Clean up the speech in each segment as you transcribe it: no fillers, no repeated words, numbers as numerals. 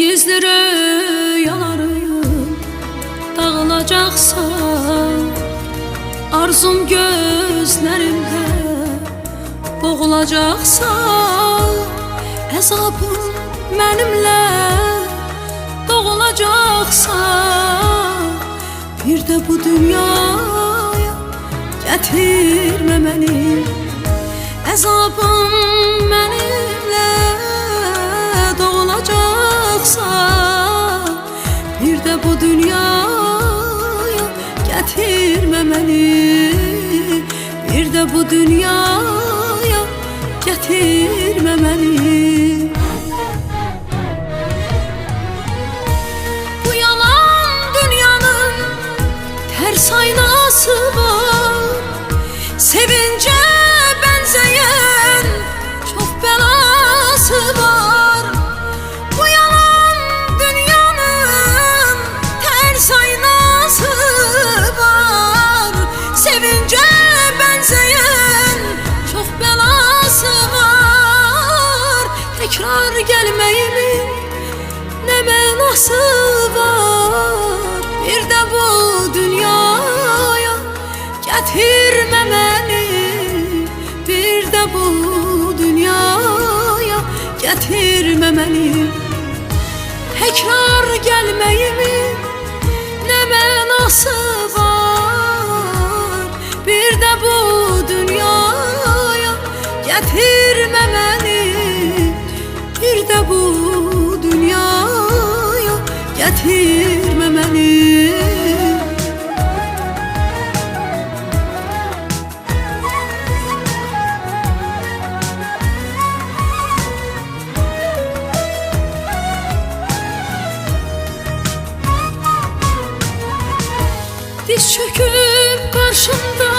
Gizli rüyalarım dağılacaksa, arzum gözlerimde boğulacaksa, əzabım mənimlə doğulacaksa, bir de bu dünyaya getirme beni. Əzabım mənimlə doğulacaksa, bir de bu dünyaya getirme beni. Bir de bu dünyaya getirme beni. Bu yalan dünyanın ters aynası var, sevince benzeyen çok belası var. Bu yalan dünyanın ters aynası var, sevince benzeyen çok belası var. Tekrar gelmeyimin ne menası var, bir de bu dünyaya getirme beni. Bir de bu dünyaya getirme beni. Tekrar gelmeyimin ne menası var, bir de bu dünyaya getirme beni. Bir de bu dünyaya getirme beni. Diz çöküp karşında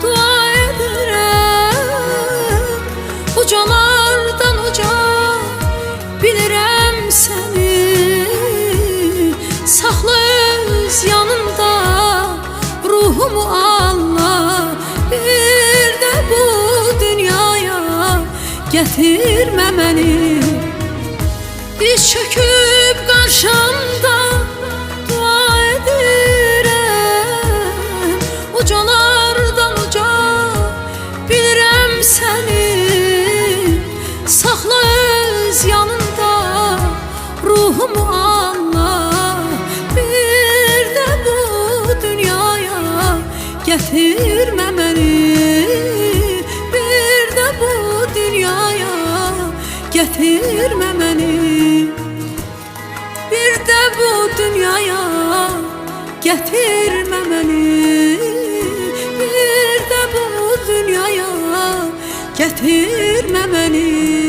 dua ederim, ucalardan uca bilirəm seni. Saxla öz yanında ruhumu Allah, bir de bu dünyaya getirme beni. Diz çöküp karşında dua ederim, ucalardan uca bilirəm seni. Saxla öz yanında ruhumu Allah, bir de bu dünyaya getirme beni. Bir de bu dünyaya getirme beni. Bir de bu dünyaya getirme beni. Bir de bu dünyaya getirme beni.